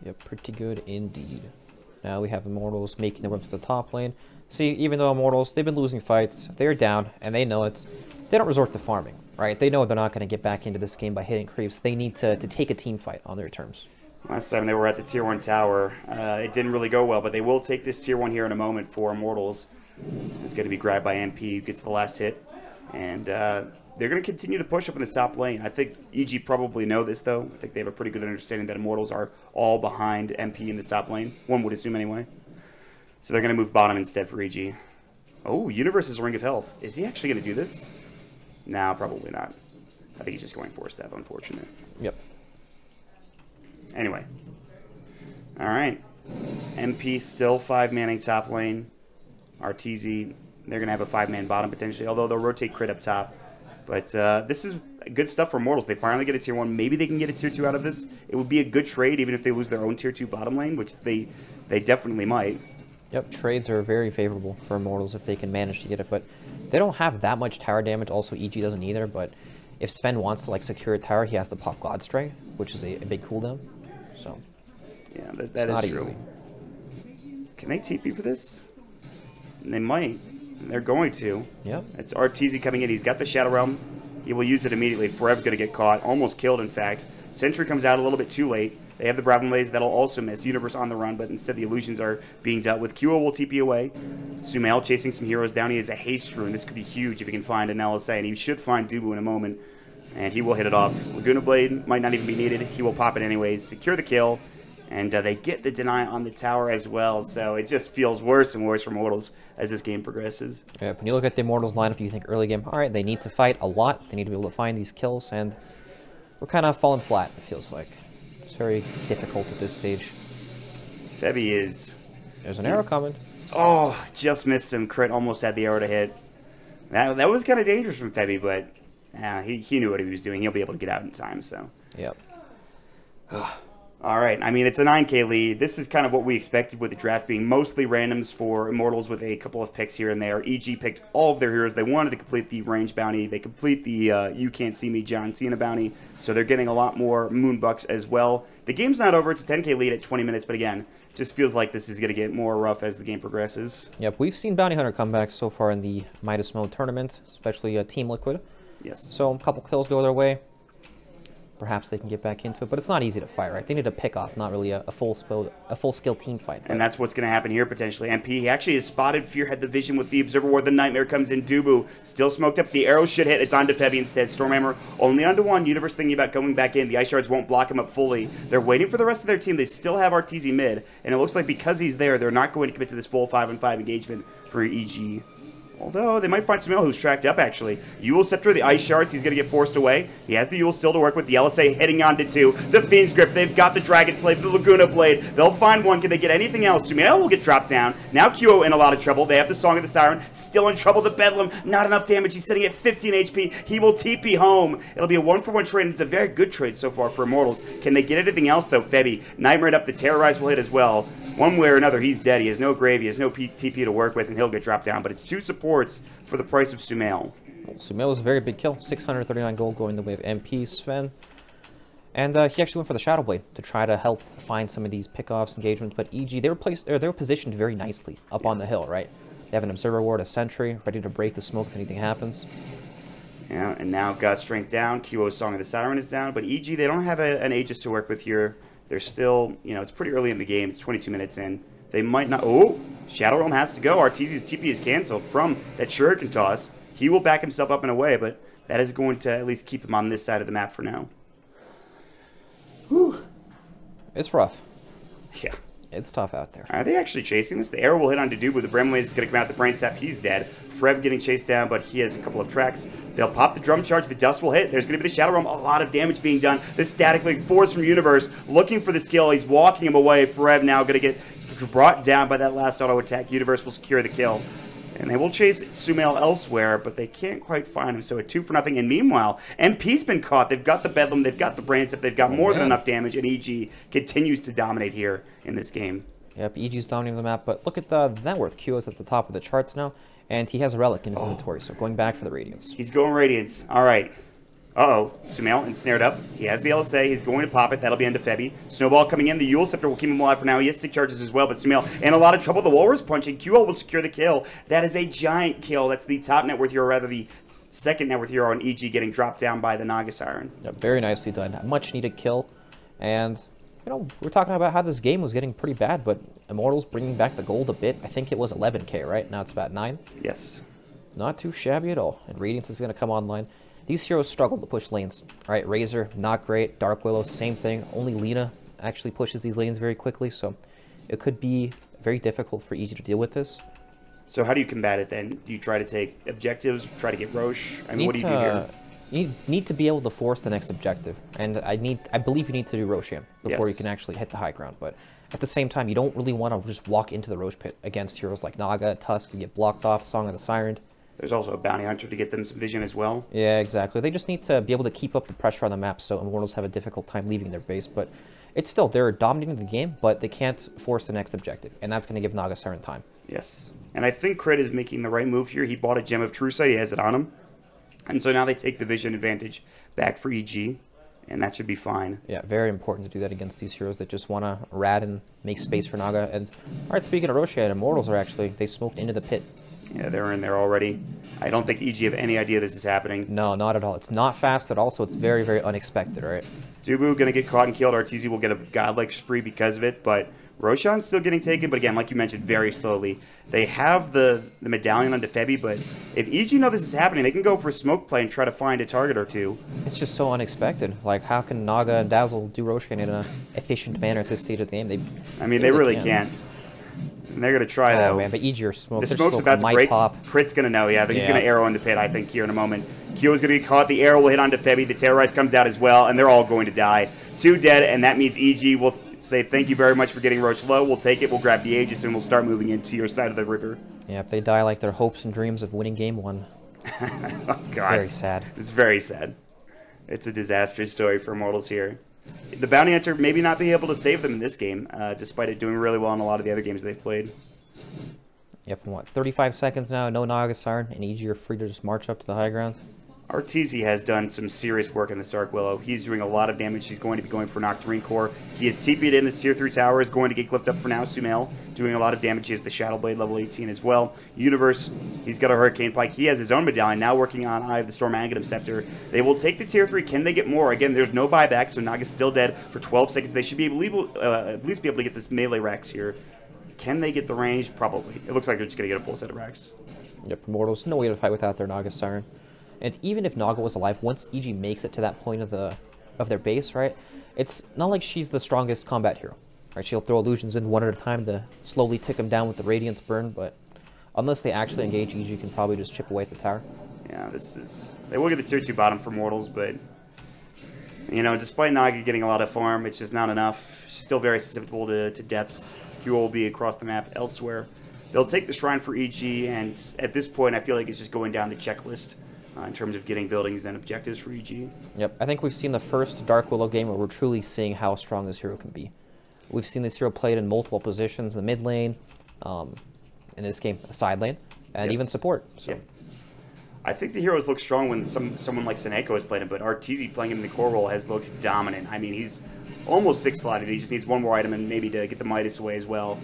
Yeah, pretty good indeed. Now we have Immortals making their way to the top lane. See, even though Immortals, they've been losing fights, they're down, and they know it. They don't resort to farming, right? They know they're not going to get back into this game by hitting creeps. They need to take a team fight on their terms. Last time they were at the Tier 1 tower, it didn't really go well, but they will take this Tier 1 here in a moment for Immortals. It's going to be grabbed by MP, who gets the last hit. And they're going to continue to push up in this top lane. I think EG probably know this, though. I think they have a pretty good understanding that Immortals are all behind MP in this top lane. One would assume anyway. So they're going to move bottom instead for EG. Oh, Universe's Ring of Health. Is he actually going to do this? No, probably not. I think he's just going for step, unfortunate. Yep. Anyway. Alright. MP still 5-manning top lane. Arteezy, they're going to have a 5-man bottom potentially, although they'll rotate crit up top. But this is good stuff for Immortals. They finally get a Tier 1. Maybe they can get a Tier 2 out of this. It would be a good trade even if they lose their own Tier 2 bottom lane, which they definitely might. Yep, trades are very favorable for Immortals if they can manage to get it, but they don't have that much tower damage. Also, EG doesn't either, but if Sven wants to like secure a tower, he has to pop God Strength, which is a big cooldown. So, yeah, that is true. Easy. Can they TP for this? They might. They're going to. Yep. It's Arteezy coming in. He's got the Shadow Realm. He will use it immediately. Forev's going to get caught. Almost killed, in fact. Sentry comes out a little bit too late. They have the Bravo Blaze. That'll also miss. Universe on the run, but instead the illusions are being dealt with. QO will TP away. Sumail chasing some heroes down. He has a haste rune. This could be huge if he can find an LSA, and he should find Dubu in a moment. And he will hit it off. Laguna Blade might not even be needed. He will pop it anyways. Secure the kill. And they get the deny on the tower as well. So it just feels worse and worse for Immortals as this game progresses. Yeah, when you look at the Immortals lineup, you think early game, all right, they need to fight a lot. They need to be able to find these kills, and we're kind of falling flat, it feels like. It's very difficult at this stage. Febby is... There's an arrow coming. Oh, just missed him. Crit almost had the arrow to hit. That was kind of dangerous from Febby, but he knew what he was doing. He'll be able to get out in time, so... Yep. All right, I mean, it's a 9K lead. This is kind of what we expected with the draft being mostly randoms for Immortals with a couple of picks here and there. EG picked all of their heroes. They wanted to complete the range bounty. They complete the You Can't See Me John Cena bounty, so they're getting a lot more Moonbucks as well. The game's not over. It's a 10K lead at 20 minutes, but again, just feels like this is going to get more rough as the game progresses. Yep, we've seen Bounty Hunter comebacks so far in the Midas Mode tournament, especially Team Liquid. Yes. So a couple kills go their way. Perhaps they can get back into it, but it's not easy to fight, right? They need a pick-off, not really a full-skill team fight. And that's what's going to happen here, potentially. MP, he actually has spotted Fearhead the Vision with the Observer Ward. The Nightmare comes in. Dubu, still smoked up. The arrow should hit. It's onto Febby instead. Stormhammer only onto one. Universe thinking about going back in. The Ice Shards won't block him up fully. They're waiting for the rest of their team. They still have Arteezy mid, and it looks like because he's there, they're not going to commit to this full 5-on-5 engagement for EG. Although, they might find Sumail, who's tracked up, actually. Yule Scepter, the Ice Shards, he's going to get forced away. He has the Yule still to work with. The LSA hitting onto two. The Fiend's Grip, they've got the Dragon Flame, the Laguna Blade. They'll find one. Can they get anything else? Sumail will get dropped down. Now QO in a lot of trouble. They have the Song of the Siren. Still in trouble. The Bedlam, not enough damage. He's sitting at 15 HP. He will TP home. It'll be a 1-for-1 trade. It's a very good trade so far for Immortals. Can they get anything else, though? Febby, Nightmare up. The Terrorize will hit as well. One way or another, he's dead. He has no grave. He has no TP to work with, and he'll get dropped down. But it's two supports for the price of Sumail. Sumail was a very big kill. 639 gold going the way of MP, Sven. And he actually went for the Shadow Blade to try to help find some of these pickoffs, engagements. But EG, they were positioned very nicely up on the hill, right? They have an Observer Ward, a Sentry, ready to break the smoke if anything happens. Yeah, and now God Strength down. QO's Song of the Siren is down. But EG, they don't have an Aegis to work with here. They're still, it's pretty early in the game. It's 22 minutes in. They might not... Oh! Shadow Realm has to go. Arteezy's TP is canceled from that Shuriken toss. He will back himself up and away, but that is going to at least keep him on this side of the map for now. Whew. It's rough. Yeah. It's tough out there. Are they actually chasing this? The arrow will hit on Dubu. The Bramblade is going to come out. The Brain Sap, he's dead. Frev getting chased down, but he has a couple of tracks. They'll pop the drum charge. The dust will hit. There's going to be the Shadow Realm. A lot of damage being done. The Static Link Force from Universe looking for the skill. He's walking him away. Frev now going to get brought down by that last auto attack. Universe will secure the kill. And they will chase Sumail elsewhere, but they can't quite find him. So a 2-0. And meanwhile, MP's been caught. They've got the Bedlam. They've got the Brain Stuff. They've got more than enough damage. And EG continues to dominate here in this game. Yep, EG's dominating the map. But look at the net worth. Q is at the top of the charts now. And he has a relic in his inventory. So going back for the Radiance. He's going Radiance. All right. Uh-oh. Sumail ensnared up. He has the LSA. He's going to pop it. That'll be into Febby. Snowball coming in. The Yule Scepter will keep him alive for now. He has stick charges as well, but Sumail in a lot of trouble. The Walrus punching. QL will secure the kill. That is a giant kill. That's the top net worth hero, or rather the second net worth hero on EG getting dropped down by the Naga Siren. Yep, very nicely done. Much needed kill. And, you know, we're talking about how this game was getting pretty bad, but Immortals bringing back the gold a bit. I think it was 11k, right? Now it's about 9. Yes. Not too shabby at all. And Radiance is going to come online. These heroes struggle to push lanes. All right, Razor, not great. Dark Willow, same thing. Only Lina actually pushes these lanes very quickly, so it could be very difficult for EG to deal with this. So how do you combat it then? Do you try to take objectives, try to get Roche? I mean, what do you do here? You need to be able to force the next objective, and I believe you need to do Roshan before you can actually hit the high ground. But at the same time, you don't really want to just walk into the Roche pit against heroes like Naga, Tusk, and get blocked off, Song of the Siren. There's also a Bounty Hunter to get them some vision as well. Yeah, exactly. They just need to be able to keep up the pressure on the map so Immortals have a difficult time leaving their base. But it's still, they're dominating the game, but they can't force the next objective, and that's going to give Naga Siren time. Yes. And I think Crit is making the right move here. He bought a Gem of True Sight. He has it on him. And so now they take the vision advantage back for EG, and that should be fine. Yeah, very important to do that against these heroes that just want to rad and make space for Naga. And, all right, speaking of Roshan, Immortals are actually, they smoked into the pit. Yeah, they're in there already. I don't think EG have any idea this is happening. No, not at all. It's not fast at all, so it's very, very unexpected, right? Dubu going to get caught and killed. Arteezy will get a godlike spree because of it, but Roshan's still getting taken, but again, like you mentioned, very slowly. They have the medallion onto Febby, but if EG know this is happening, they can go for smoke play and try to find a target or two. It's just so unexpected. Like, how can Naga and Dazzle do Roshan in an efficient manner at this stage of the game? They really can't. And they're going to try, though. Oh, man, but EG are smoked. The smoke's about to break. Pop. Crit's going to know, yeah. I think he's going to arrow into pit, I think, here in a moment. Q is going to get caught. The arrow will hit onto Febby. The Terrorize comes out as well, and they're all going to die. 2 dead, and that means EG will say thank you very much for getting Roche low. We'll take it. We'll grab the Aegis, and we'll start moving into your side of the river. Yeah, if they die like their hopes and dreams of winning game 1. Oh, God. It's very sad. It's very sad. It's a disastrous story for Immortals here. The Bounty Hunter maybe not be able to save them in this game, despite it doing really well in a lot of the other games they've played. Yep, from what, 35 seconds now, no Naga Siren, and EG are free to just march up to the high ground. Arteezy has done some serious work in this Dark Willow. He's doing a lot of damage. He's going to be going for Octarine Core. He has TP'd in this Tier 3 tower, is going to get clipped up for now. Sumail doing a lot of damage. He has the Shadow Blade level 18 as well. Universe, he's got a Hurricane Pike. He has his own medallion, now working on Eye of the Storm Aghanim Scepter. They will take the Tier 3. Can they get more? Again, there's no buyback, so Naga's still dead for 12 seconds. They should be able, at least be able to get this melee Rex here. Can they get the range? Probably. It looks like they're just going to get a full set of racks. Yep, Immortals, no way to fight without their Naga Siren. And even if Naga was alive, once EG makes it to that point of their base, right, it's not like she's the strongest combat hero. Right? She'll throw illusions in one at a time to slowly tick them down with the Radiance burn, but unless they actually engage, EG can probably just chip away at the tower. Yeah, this is... They will get the Tier 2 bottom for Mortals, but... You know, despite Naga getting a lot of farm, it's just not enough. She's still very susceptible to deaths. Q will be across the map elsewhere. They'll take the Shrine for EG, and at this point, I feel like it's just going down the checklist in terms of getting buildings and objectives for EG. Yep, I think we've seen the first Dark Willow game where we're truly seeing how strong this hero can be. We've seen this hero played in multiple positions, the mid lane, in this game, a side lane, and even support. So. Yep. I think the heroes look strong when someone like Seneko has played him, but Arteezy playing him in the core role has looked dominant. I mean, he's almost 6-slotted. He just needs one more item and maybe to get the Midas away as well.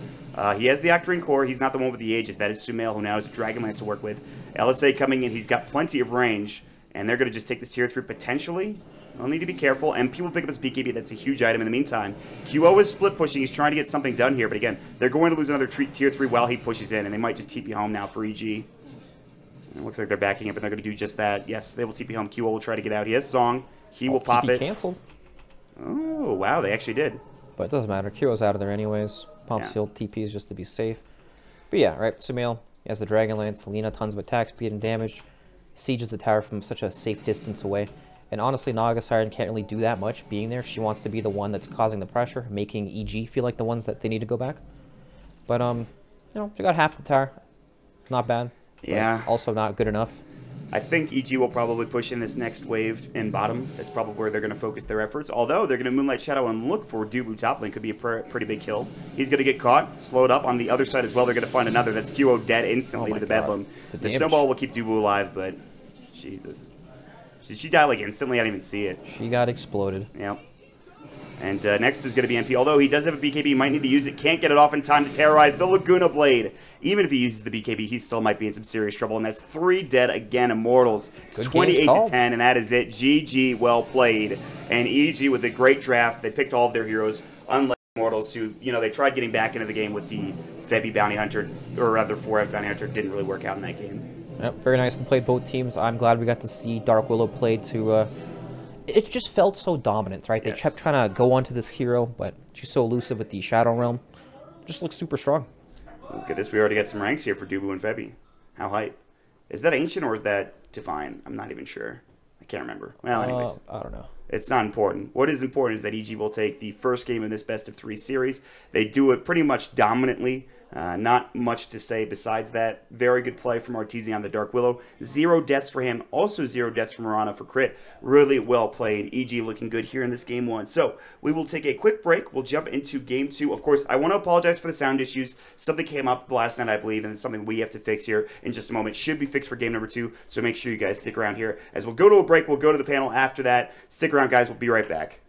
He has the Octarine Core. He's not the one with the Aegis. That is Sumail, who now has a Dragonlance to work with. LSA coming in. He's got plenty of range, and they're going to just take this Tier 3 potentially. They'll need to be careful. MP will pick up his BKB. That's a huge item in the meantime. QO is split pushing. He's trying to get something done here, but again, they're going to lose another Tier 3 while he pushes in, and they might just TP home now for EG. It looks like they're backing up, and they're going to do just that. Yes, they will TP home. QO will try to get out. He has Song. He will pop TP it. Canceled. Oh, wow, they actually did. But it doesn't matter. Kyo's out of there anyways. Pump Seal TPs just to be safe. But yeah, right, Sumail, he has the Dragonlance, Lina, tons of attack speed and damage. Sieges the tower from such a safe distance away. And honestly, Naga Siren can't really do that much being there. She wants to be the one that's causing the pressure, making EG feel like the ones that they need to go back. But, you know, she got half the tower. Not bad. Yeah. Also not good enough. I think EG will probably push in this next wave in bottom. That's probably where they're going to focus their efforts. Although they're going to Moonlight Shadow and look for Dubu top lane. Could be a pretty big kill. He's going to get caught, slowed up on the other side as well. They're going to find another. That's QO dead instantly to the Bedlam. The snowball will keep Dubu alive, but Jesus. Did she die like instantly? I didn't even see it. She got exploded. Yep. And next is going to be MP. Although he does have a BKB, he might need to use it. Can't get it off in time to terrorize the Laguna Blade. Even if he uses the BKB, he still might be in some serious trouble. And that's 3 dead again, Immortals. It's 28-10, and that is it. GG, well played. And EG with a great draft. They picked all of their heroes, unlike Immortals, who, you know, they tried getting back into the game with the Febby Bounty Hunter, or rather 4F Bounty Hunter. Didn't really work out in that game. Yep, very nicely played both teams. I'm glad we got to see Dark Willow play to... it just felt so dominant, right? Yes. They kept trying to go onto this hero, but she's so elusive with the Shadow Realm. Just looks super strong. Look at this. We already got some ranks here for Dubu and Febby. How hype. Is that Ancient or is that Divine? I'm not even sure. I can't remember. Well, anyways. I don't know. It's not important. What is important is that EG will take the first game in this best-of-3 series. They do it pretty much dominantly. Not much to say besides that. Very good play from Arteezy on the Dark Willow. 0 deaths for him. Also 0 deaths from Mirana for crit. Really well played. EG looking good here in this game 1. So we will take a quick break. We'll jump into game 2. Of course, I want to apologize for the sound issues. Something came up last night, I believe, and it's something we have to fix here in just a moment. Should be fixed for game number 2. So make sure you guys stick around here. As we'll go to a break, we'll go to the panel after that. Stick around, guys. We'll be right back.